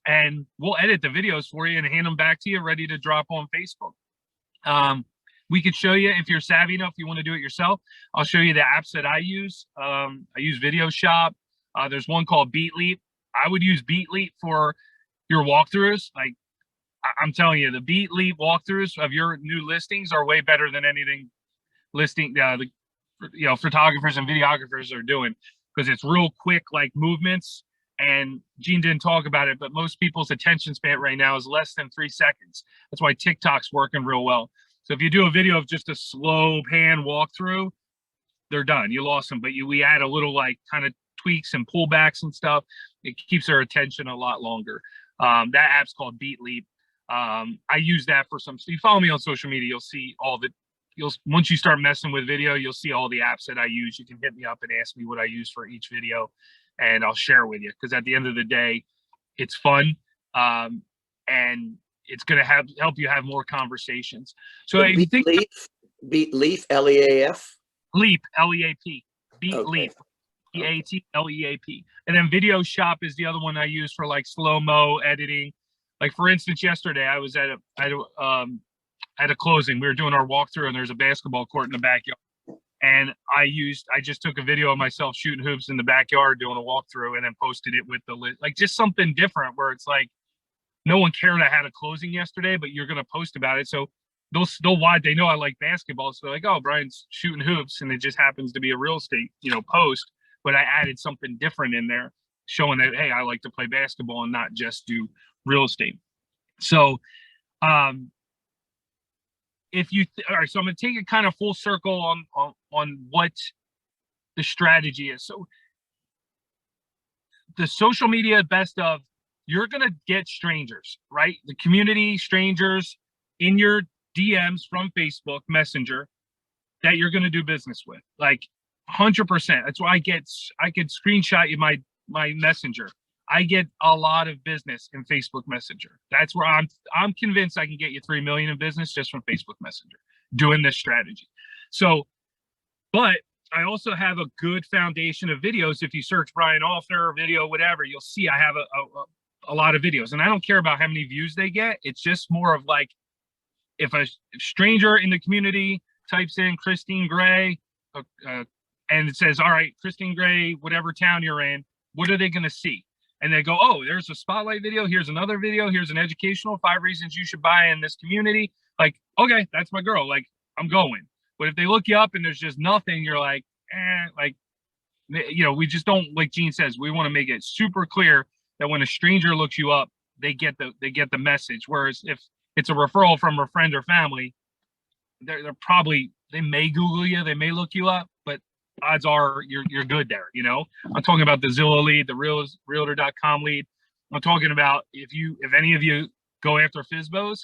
and we'll edit the videos for you and hand them back to you ready to drop on Facebook. We could show you, if you're savvy enough, you want to do it yourself, I'll show you the apps that I use. I use Video Shop. There's one called BeatLeap. I would use BeatLeap for your walkthroughs. Like, I'm telling you, the BeatLeap walkthroughs of your new listings are way better than anything photographers and videographers are doing, because it's real quick, like movements. And Gene didn't talk about it, but most people's attention span right now is less than 3 seconds. That's why TikTok's working real well. So if you do a video of just a slow pan walkthrough, they're done. You lost them, but we add a little like kind of tweaks and pullbacks and stuff. It keeps their attention a lot longer. That app's called BeatLeap. I use that for some. So you follow me on social media, you'll see all the. Once you start messing with video, you'll see all the apps that I use. You can hit me up and ask me what I use for each video, and I'll share with you. Because at the end of the day, it's fun, and it's going to help you have more conversations. So if you think BeatLeap, L-E-A-F? Leap, L-E-A-P. BeatLeap. Okay. B-A-T-L-E-A-P. And then Video Shop is the other one I use for like slow-mo editing. Like for instance, yesterday I was at a closing. We were doing our walkthrough and there's a basketball court in the backyard. And I just took a video of myself shooting hoops in the backyard doing a walkthrough and then posted it with the list. Like just something different where it's like, no one cared I had a closing yesterday, but you're going to post about it. So they'll watch, they know I like basketball. So they're like, oh, Brian's shooting hoops. And it just happens to be a real estate, post. But I added something different in there showing that, hey, I like to play basketball and not just do real estate. So, all right, so I'm going to take it kind of full circle on what the strategy is. So the social media best of, you're going to get strangers, right? The community strangers in your DMs from Facebook Messenger that you're going to do business with, like 100%. That's why I could screenshot you my Messenger. I get a lot of business in Facebook Messenger. That's where I'm convinced I can get you 3 million in business just from Facebook Messenger doing this strategy. So, but I also have a good foundation of videos. If you search Brian Hoffner video, whatever, you'll see I have a lot of videos, and I don't care about how many views they get. It's just more of like, if a stranger in the community types in Christine Gray, and it says, all right, Christine Gray, whatever town you're in, what are they going to see? And they go, oh, there's a spotlight video. Here's another video. Here's an educational 5 reasons you should buy in this community. Like, okay, that's my girl. Like, I'm going. But if they look you up and there's just nothing, you're like, like, We just don't, like Gene says, we want to make it super clear that when a stranger looks you up, they get the message. Whereas if it's a referral from a friend or family, they're probably, they may Google you, they may look you up, but odds are you're good there. I'm talking about the Zillow lead, the realtor.com lead. I'm talking about if any of you go after FSBOs,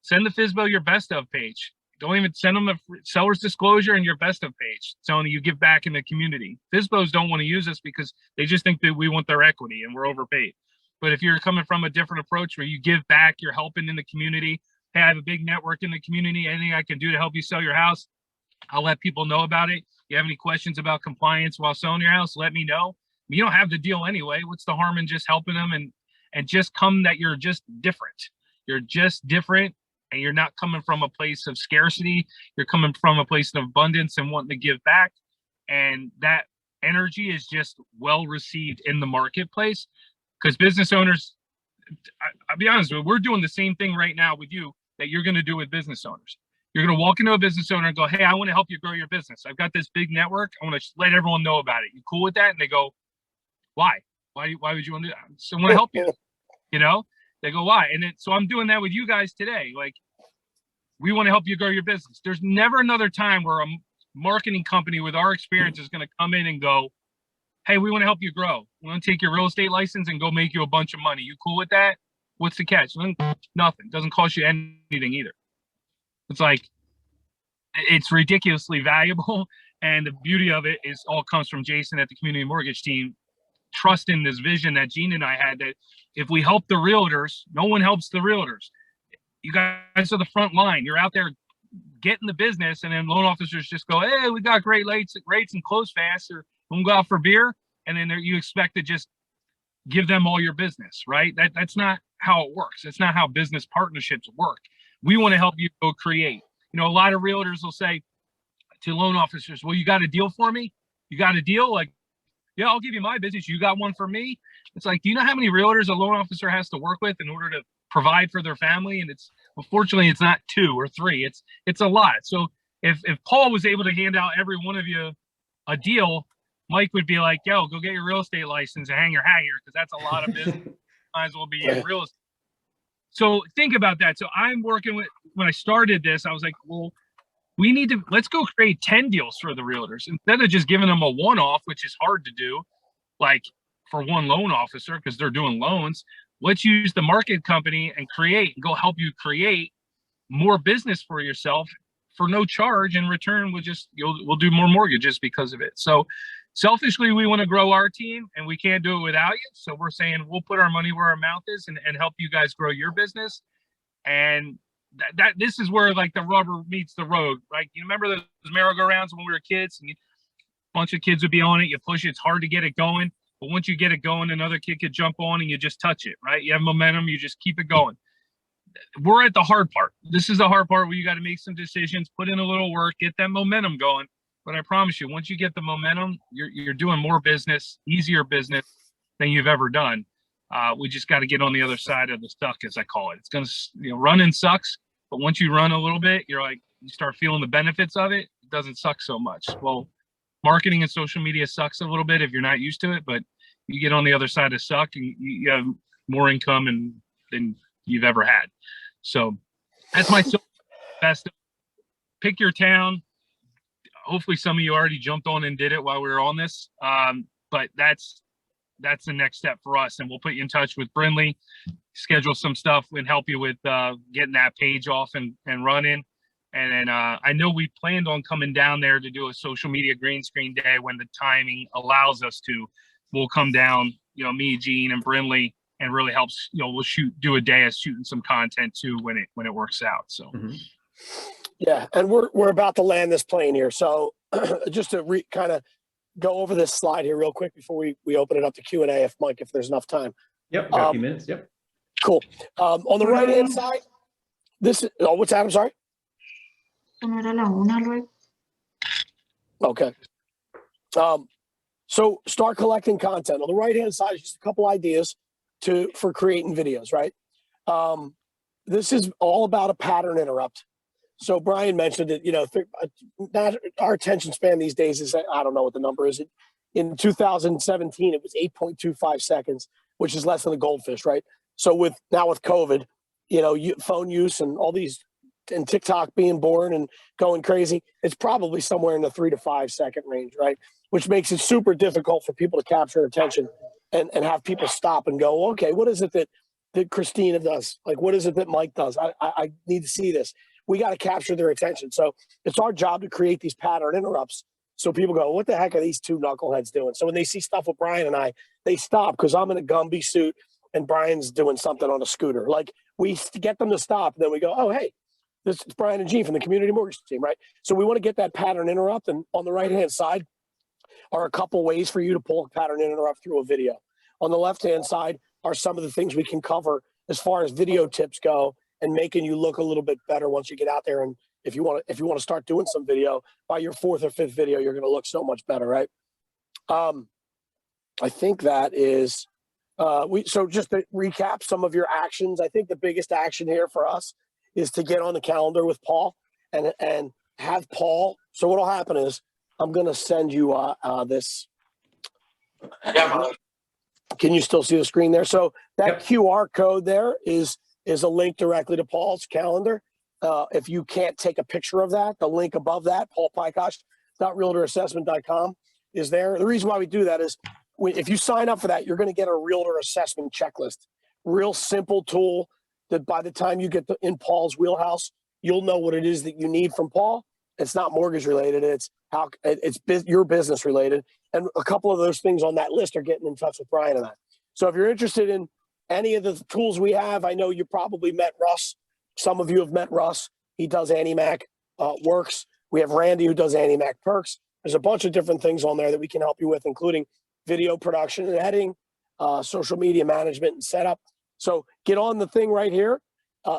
send the FSBO your best of page. Don't even send them a seller's disclosure and your best of page telling you give back in the community. FSBOs don't want to use us because they just think that we want their equity and we're overpaid. But if you're coming from a different approach where you give back, you're helping in the community. Hey, I have a big network in the community. Anything I can do to help you sell your house, I'll let people know about it. You have any questions about compliance while selling your house, let me know. You don't have the deal anyway. What's the harm in just helping them and just come that you're just different. You're just different, and you're not coming from a place of scarcity. You're coming from a place of abundance and wanting to give back. And that energy is just well received in the marketplace because business owners, I'll be honest with you, we're doing the same thing right now with you that you're going to do with business owners. You're going to walk into a business owner and go, hey, I want to help you grow your business. I've got this big network. I want to let everyone know about it. You cool with that? And they go, why? Why would you want to do that? So I want to help you. They go, why? And so I'm doing that with you guys today. Like, we want to help you grow your business. There's never another time where a marketing company with our experience is going to come in and go, hey, we want to help you grow. We want to take your real estate license and go make you a bunch of money. You cool with that? What's the catch? Nothing. Doesn't cost you anything either. It's like, it's ridiculously valuable. And the beauty of it is all comes from Jason at the community mortgage team, trusting this vision that Gene and I had, that if we help the realtors, no one helps the realtors. You guys are the front line. You're out there getting the business, and then loan officers just go, hey, we got great rates and close fast, or we'll go out for beer. And then you expect to just give them all your business, right? That's not how it works. It's not how business partnerships work. We want to help you go create. A lot of realtors will say to loan officers, well, you got a deal for me? You got a deal? Like, yeah, I'll give you my business. You got one for me? It's like, do you know how many realtors a loan officer has to work with in order to provide for their family? And unfortunately, it's not 2 or 3. It's a lot. So if Paul was able to hand out every one of you a deal, Mike would be like, yo, go get your real estate license and hang your hat here, because that's a lot of business. Might as well be in real estate. So think about that. So I'm working with, when I started this, I was like, well, let's go create 10 deals for the realtors instead of just giving them a one-off, which is hard to do, like for one loan officer, because they're doing loans. Let's use the market company and go help you create more business for yourself for no charge. In return, we'll do more mortgages because of it. So selfishly, we want to grow our team, and we can't do it without you. So we're saying we'll put our money where our mouth is and help you guys grow your business. And this is where like the rubber meets the road. Like, you remember those merry-go-rounds when we were kids, and a bunch of kids would be on it. You push it, it's hard to get it going. But once you get it going, another kid could jump on and you just touch it, right? You have momentum, you just keep it going. We're at the hard part. This is the hard part where you got to make some decisions, put in a little work, get that momentum going. But I promise you, once you get the momentum, you're doing more business, easier business than you've ever done. We just got to get on the other side of the suck, as I call it. It's going to, running sucks, but once you run a little bit, you start feeling the benefits of it. It doesn't suck so much. Well, marketing and social media sucks a little bit if you're not used to it, but you get on the other side of suck and you have more income than you've ever had. So that's my best. Pick your town. Hopefully some of you already jumped on and did it while we were on this. But that's the next step for us. And we'll put you in touch with Brindley, schedule some stuff and help you with getting that page off and running. And then I know we planned on coming down there to do a social media green screen day when the timing allows us to. We'll come down, me, Gene, and Brindley, and really helps. We'll do a day of shooting some content too when it works out. So. Mm-hmm. Yeah, and we're about to land this plane here. So just to kind of go over this slide here real quick before we open it up to Q&A, if there's enough time. Yep, got a few minutes. Yep. Cool. On the right hand side, what's that? I'm sorry. Okay. So start collecting content. On the right hand side is just a couple ideas for creating videos, right? This is all about a pattern interrupt. So Brian mentioned it, our attention span these days is, I don't know what the number is. In 2017, it was 8.25 seconds, which is less than a goldfish, right? So now with COVID, phone use and all these, and TikTok being born and going crazy, it's probably somewhere in the 3 to 5 second range, right? Which makes it super difficult for people to capture attention and have people stop and go, okay, what is it that Christina does? Like, what is it that Mike does? I need to see this. We got to capture their attention. So it's our job to create these pattern interrupts. So people go, what the heck are these two knuckleheads doing? So when they see stuff with Brian and I, they stop because I'm in a Gumby suit and Brian's doing something on a scooter. Like, we get them to stop. And then we go, oh, hey, this is Brian and Gene from the community mortgage team, right? So we want to get that pattern interrupt. And on the right-hand side are a couple ways for you to pull a pattern interrupt through a video. On the left-hand side are some of the things we can cover as far as video tips go and making you look a little bit better once you get out there. And if you want to start doing some video, by your 4th or 5th video, you're going to look so much better, right? I think that is, so just to recap some of your actions, I think the biggest action here for us is to get on the calendar with Paul and have Paul. So what'll happen is I'm going to send you this. Yeah. Can you still see the screen there? So that QR code there is a link directly to Paul's calendar. If you can't take a picture of that, the link above that, paulpykosh.realtorassessment.com is there. The reason why we do that is if you sign up for that, you're going to get a realtor assessment checklist. Real simple tool that by the time you get in Paul's wheelhouse, you'll know what it is that you need from Paul. It's not mortgage related. It's your business related. And a couple of those things on that list are getting in touch with Brian and I. So if you're interested in any of the tools we have, I know you probably met Russ. Some of you have met Russ. He does Anti-Mac works. We have Randy who does Anti-Mac perks. There's a bunch of different things on there that we can help you with, including video production and editing, social media management and setup. So get on the thing right here.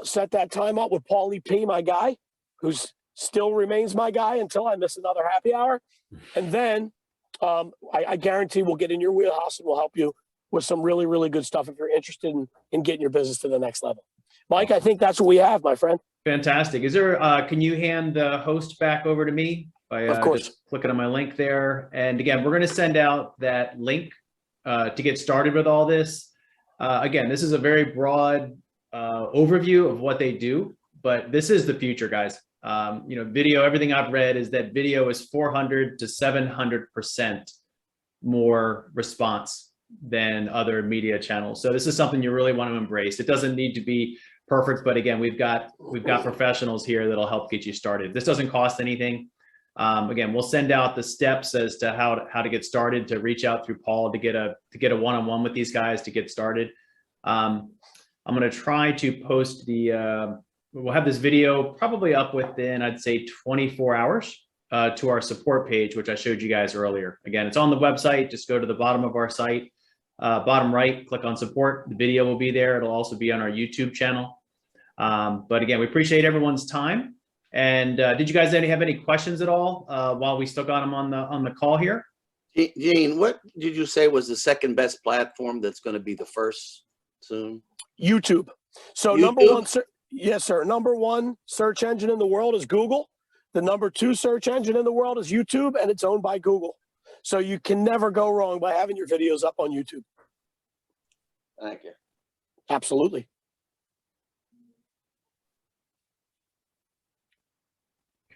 Set that time up with Paulie P, my guy, who's still remains my guy until I miss another happy hour. And then I guarantee we'll get in your wheelhouse and we'll help you with some really, really good stuff if you're interested in getting your business to the next level. Mike, I think that's what we have, my friend. Fantastic. Is there, can you hand the host back over to me by Of course. just clicking on my link there? And again, we're going to send out that link to get started with all this. Again, this is a very broad overview of what they do, but this is the future, guys. Video, everything I've read is that video is 400 to 700% more response than other media channels. So this is something you really want to embrace. It doesn't need to be perfect, but again, we've got professionals here that'll help get you started. This doesn't cost anything. Again, we'll send out the steps as to how to get started, to reach out through Paul to get a one-on-one with these guys to get started. I'm going to try to post we'll have this video probably up within, I'd say, 24 hours to our support page, which I showed you guys earlier. Again, it's on the website. Just go to the bottom of our site, bottom right, click on support. The video will be there. It'll also be on our YouTube channel. But again, we appreciate everyone's time. And did you guys have any questions at all while we still got them on the call here? Gene, what did you say was the second best platform that's going to be the first soon? YouTube. So YouTube? Yes, sir. Number one search engine in the world is Google. The number 2 search engine in the world is YouTube, and it's owned by Google. So you can never go wrong by having your videos up on YouTube. Thank you. Absolutely.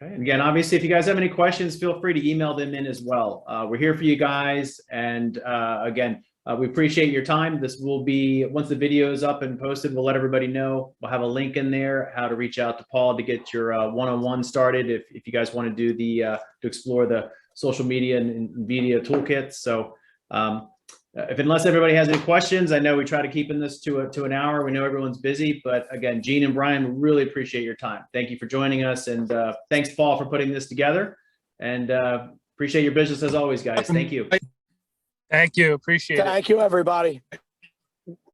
Okay. And again, obviously, if you guys have any questions, feel free to email them in as well. We're here for you guys. And again, we appreciate your time. This will be, once the video is up and posted, we'll let everybody know. We'll have a link in there, how to reach out to Paul to get your one-on-one started if you guys want to do to explore the social media and media toolkits. So unless everybody has any questions, I know we try to keep this to an hour. We know everyone's busy, but again, Gene and Brian, really appreciate your time. Thank you for joining us. And thanks, Paul, for putting this together. And appreciate your business as always, guys. Thank you. Thank you. Appreciate it. Thank you, everybody.